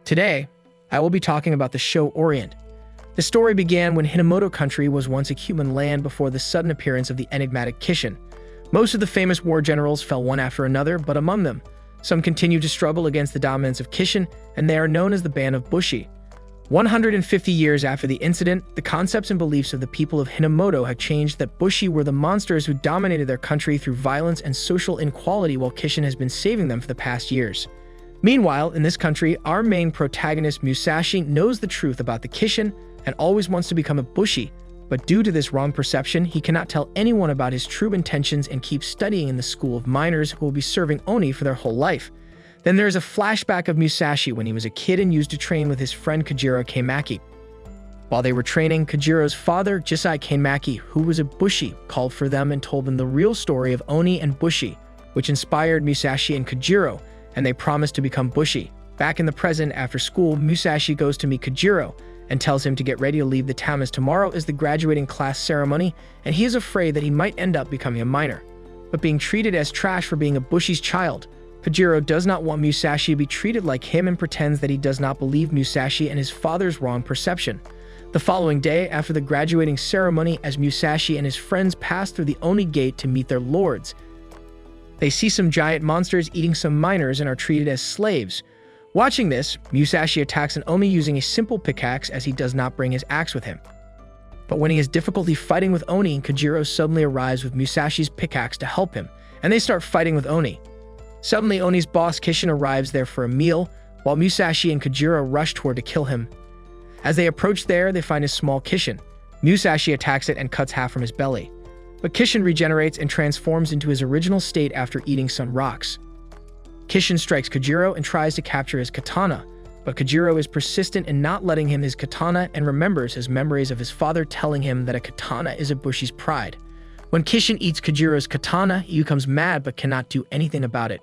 Today, I will be talking about the show Orient. The story began when Hinamoto country was once a human land before the sudden appearance of the enigmatic Kishin. Most of the famous war generals fell one after another, but among them, some continued to struggle against the dominance of Kishin, and they are known as the Band of Bushi. 150 years after the incident, the concepts and beliefs of the people of Hinamoto had changed that Bushi were the monsters who dominated their country through violence and social inequality, while Kishin has been saving them for the past years. Meanwhile, in this country, our main protagonist Musashi knows the truth about the Kishin and always wants to become a Bushi, but due to this wrong perception, he cannot tell anyone about his true intentions and keeps studying in the school of miners who will be serving Oni for their whole life. Then there is a flashback of Musashi when he was a kid and used to train with his friend Kajiro Kaimaki. While they were training, Kajiro's father, Jisai Kaimaki, who was a Bushi, called for them and told them the real story of Oni and Bushi, which inspired Musashi and Kajiro, and they promised to become Bushi. Back in the present, after school, Musashi goes to meet Kajiro and tells him to get ready to leave the town as tomorrow is the graduating class ceremony, and he is afraid that he might end up becoming a miner, but being treated as trash for being a Bushi's child. Kajiro does not want Musashi to be treated like him and pretends that he does not believe Musashi and his father's wrong perception. The following day, after the graduating ceremony, as Musashi and his friends pass through the Oni gate to meet their lords, they see some giant monsters eating some miners and are treated as slaves. Watching this, Musashi attacks an Oni using a simple pickaxe as he does not bring his axe with him. But when he has difficulty fighting with Oni, Kajiro suddenly arrives with Musashi's pickaxe to help him, and they start fighting with Oni. Suddenly, Oni's boss Kishin arrives there for a meal, while Musashi and Kajiro rush toward to kill him. As they approach there, they find a small Kishin. Musashi attacks it and cuts half from his belly. But Kishin regenerates and transforms into his original state after eating some rocks. Kishin strikes Kajiro and tries to capture his katana, but Kajiro is persistent in not letting him his katana and remembers his memories of his father telling him that a katana is a Bushi's pride. When Kishin eats Kajiro's katana, he becomes mad but cannot do anything about it.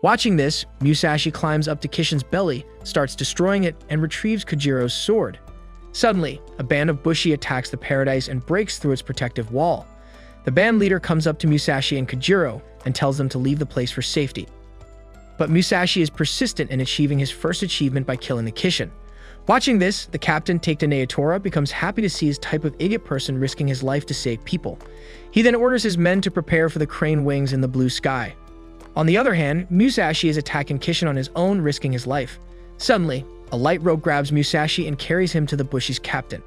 Watching this, Musashi climbs up to Kishin's belly, starts destroying it, and retrieves Kajiro's sword. Suddenly, a band of Bushi attacks the paradise and breaks through its protective wall. The band leader comes up to Musashi and Kajiro and tells them to leave the place for safety. But Musashi is persistent in achieving his first achievement by killing the Kishin. Watching this, the captain, Take Naotora, becomes happy to see his type of idiot person risking his life to save people. He then orders his men to prepare for the crane wings in the blue sky. On the other hand, Musashi is attacking Kishin on his own, risking his life. Suddenly, a light rope grabs Musashi and carries him to the Bushi's captain.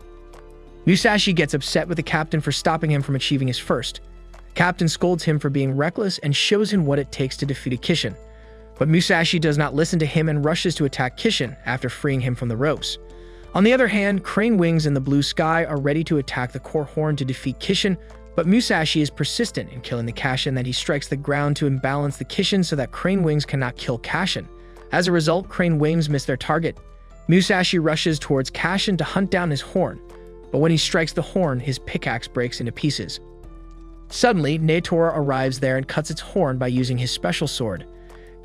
Musashi gets upset with the captain for stopping him from achieving his first. The captain scolds him for being reckless and shows him what it takes to defeat a Kishin. But Musashi does not listen to him and rushes to attack Kishin after freeing him from the ropes. On the other hand, crane wings in the blue sky are ready to attack the core horn to defeat Kishin, but Musashi is persistent in killing the Kashin that he strikes the ground to imbalance the Kishin so that crane wings cannot kill Kashin. As a result, crane wings miss their target. Musashi rushes towards Kashin to hunt down his horn, but when he strikes the horn, his pickaxe breaks into pieces. Suddenly, Naotora arrives there and cuts its horn by using his special sword.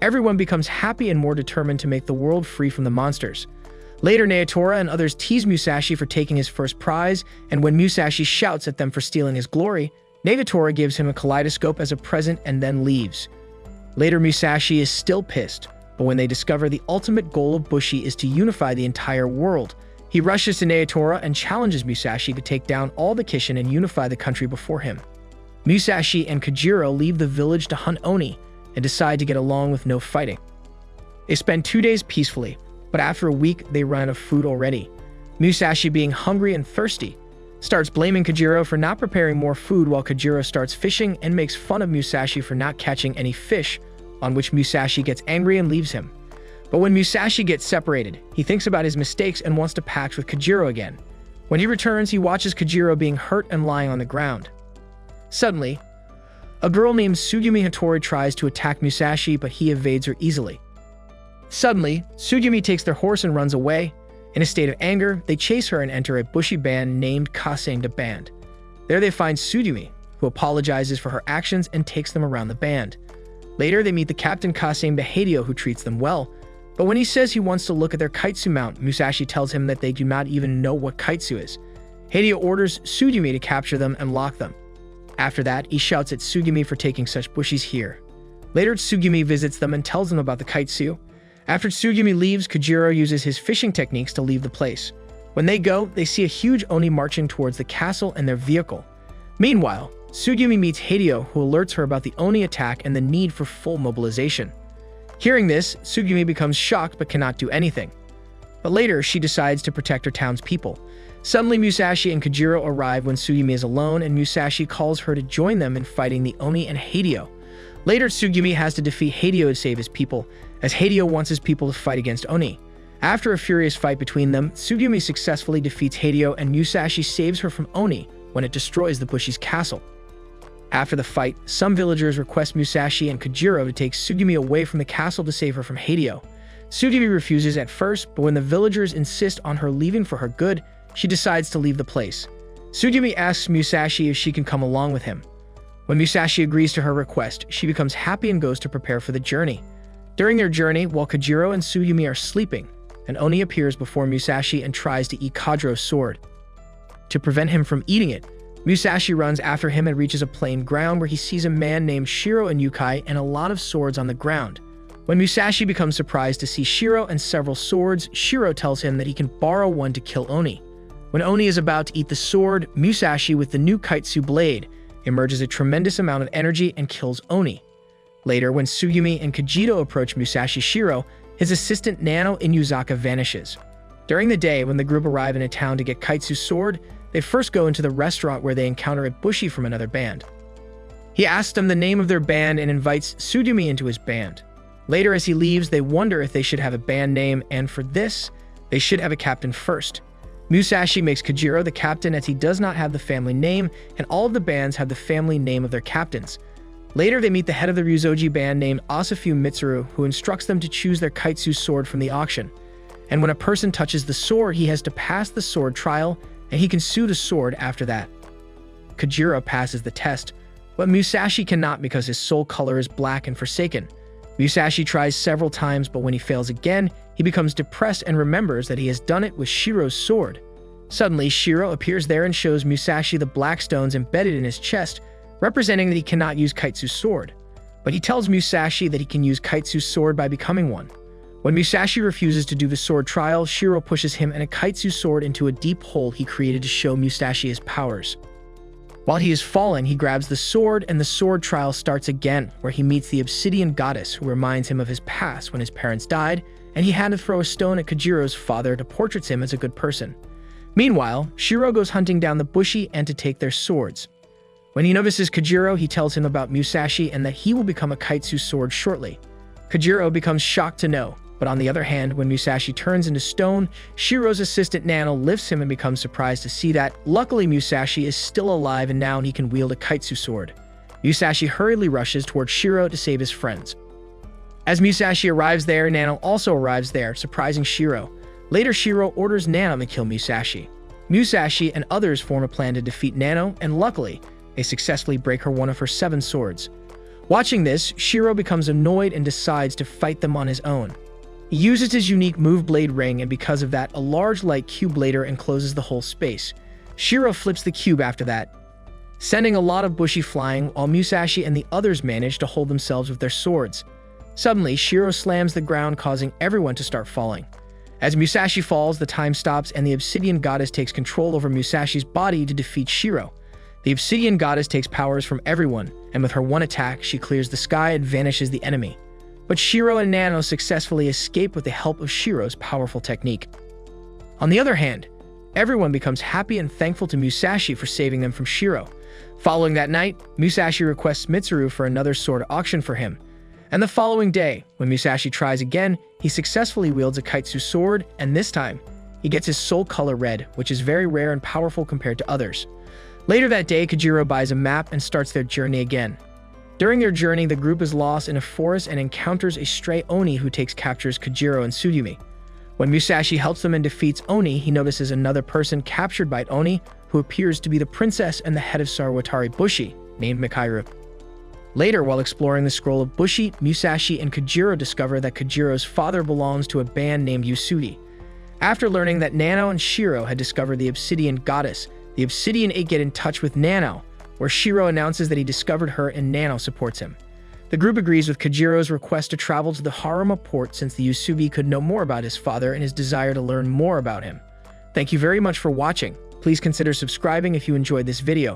Everyone becomes happy and more determined to make the world free from the monsters. Later, Naotora and others tease Musashi for taking his first prize, and when Musashi shouts at them for stealing his glory, Naotora gives him a kaleidoscope as a present and then leaves. Later, Musashi is still pissed, but when they discover the ultimate goal of Bushi is to unify the entire world, he rushes to Naotora and challenges Musashi to take down all the Kishin and unify the country before him. Musashi and Kajiro leave the village to hunt Oni and decide to get along with no fighting. They spend 2 days peacefully, but after a week, they run out of food already. Musashi, being hungry and thirsty, starts blaming Kajiro for not preparing more food, while Kajiro starts fishing and makes fun of Musashi for not catching any fish, on which Musashi gets angry and leaves him. But when Musashi gets separated, he thinks about his mistakes and wants to pact with Kajiro again. When he returns, he watches Kajiro being hurt and lying on the ground. Suddenly, a girl named Tsugumi Hattori tries to attack Musashi, but he evades her easily. Suddenly, Tsugumi takes their horse and runs away. In a state of anger, they chase her and enter a Bushi band named Kasengda Band. There they find Tsugumi, who apologizes for her actions and takes them around the band. Later, they meet the captain Kasengda Hideo, who treats them well, but when he says he wants to look at their kaitsu mount, Musashi tells him that they do not even know what kaitsu is. Hideo orders Tsugumi to capture them and lock them. After that, he shouts at Tsugumi for taking such Bushis here. Later, Tsugumi visits them and tells them about the kaitsu. After Tsugumi leaves, Kojiro uses his fishing techniques to leave the place. When they go, they see a huge Oni marching towards the castle and their vehicle. Meanwhile, Tsugumi meets Hideo, who alerts her about the Oni attack and the need for full mobilization. Hearing this, Tsugumi becomes shocked but cannot do anything. But later, she decides to protect her townspeople. Suddenly, Musashi and Kojiro arrive when Tsugumi is alone, and Musashi calls her to join them in fighting the Oni and Hideo. Later, Tsugumi has to defeat Hideo to save his people, as Hideo wants his people to fight against Oni. After a furious fight between them, Tsugumi successfully defeats Hideo, and Musashi saves her from Oni when it destroys the Bushi's castle. After the fight, some villagers request Musashi and Kojiro to take Tsugumi away from the castle to save her from Hideo. Tsugumi refuses at first, but when the villagers insist on her leaving for her good, she decides to leave the place. Tsugumi asks Musashi if she can come along with him. When Musashi agrees to her request, she becomes happy and goes to prepare for the journey. During their journey, while Kojiro and Tsugumi are sleeping, an Oni appears before Musashi and tries to eat Kojiro's sword. To prevent him from eating it, Musashi runs after him and reaches a plain ground where he sees a man named Shiro and Yukai and a lot of swords on the ground. When Musashi becomes surprised to see Shiro and several swords, Shiro tells him that he can borrow one to kill Oni. When Oni is about to eat the sword, Musashi, with the new Kaitsu blade, emerges a tremendous amount of energy and kills Oni. Later, when Tsugumi and Kojiro approach Musashi Shiro, his assistant Nano Inuzaka vanishes. During the day, when the group arrive in a town to get Kaitsu's sword, they first go into the restaurant where they encounter a Bushi from another band. He asks them the name of their band and invites Tsugumi into his band. Later, as he leaves, they wonder if they should have a band name, and for this, they should have a captain first. Musashi makes Kojiro the captain as he does not have the family name, and all of the bands have the family name of their captains. Later, they meet the head of the Ryuzoji band named Asafu Mitsuru, who instructs them to choose their Kaitsu sword from the auction. And when a person touches the sword, he has to pass the sword trial, and he can sue the sword after that. Kojiro passes the test, but Musashi cannot because his soul color is black and forsaken. Musashi tries several times, but when he fails again, he becomes depressed and remembers that he has done it with Shiro's sword. Suddenly, Shiro appears there and shows Musashi the black stones embedded in his chest, representing that he cannot use Kaitsu's sword. But he tells Musashi that he can use Kaitsu's sword by becoming one. When Musashi refuses to do the sword trial, Shiro pushes him and a Kaitsu sword into a deep hole he created to show Musashi his powers. While he is falling, he grabs the sword, and the sword trial starts again, where he meets the obsidian goddess, who reminds him of his past when his parents died, and he had to throw a stone at Kojiro's father to portray him as a good person. Meanwhile, Shiro goes hunting down the Bushi and to take their swords. When he notices Kojiro, he tells him about Musashi and that he will become a Kaitsu sword shortly. Kojiro becomes shocked to know, but on the other hand, when Musashi turns into stone, Shiro's assistant Nano lifts him and becomes surprised to see that, luckily, Musashi is still alive and now he can wield a Kaitsu sword. Musashi hurriedly rushes towards Shiro to save his friends. As Musashi arrives there, Nano also arrives there, surprising Shiro. Later, Shiro orders Nano to kill Musashi. Musashi and others form a plan to defeat Nano, and luckily, they successfully break her one of her 7 swords. Watching this, Shiro becomes annoyed and decides to fight them on his own. He uses his unique move blade ring, and because of that, a large light cube later encloses the whole space. Shiro flips the cube after that, sending a lot of Bushi flying, while Musashi and the others manage to hold themselves with their swords. Suddenly, Shiro slams the ground, causing everyone to start falling. As Musashi falls, the time stops, and the obsidian goddess takes control over Musashi's body to defeat Shiro. The obsidian goddess takes powers from everyone, and with her one attack, she clears the sky and vanishes the enemy. But Shiro and Nano successfully escape with the help of Shiro's powerful technique. On the other hand, everyone becomes happy and thankful to Musashi for saving them from Shiro. Following that night, Musashi requests Mitsuru for another sword auction for him. And the following day, when Musashi tries again, he successfully wields a Kaitsu sword, and this time, he gets his soul color red, which is very rare and powerful compared to others. Later that day, Kojiro buys a map and starts their journey again. During their journey, the group is lost in a forest and encounters a stray Oni who captures Kojiro and Tsugumi. When Musashi helps them and defeats Oni, he notices another person captured by Oni who appears to be the princess and the head of Sarwatari Bushi, named Mikairu. Later, while exploring the scroll of Bushi, Musashi and Kojiro discover that Kojiro's father belongs to a band named Yusudi. After learning that Nano and Shiro had discovered the obsidian goddess, the Obsidian 8 get in touch with Nano, where Shiro announces that he discovered her and Nano supports him. The group agrees with Kojiro's request to travel to the Haruma port since the Yusubi could know more about his father and his desire to learn more about him. Thank you very much for watching. Please consider subscribing if you enjoyed this video.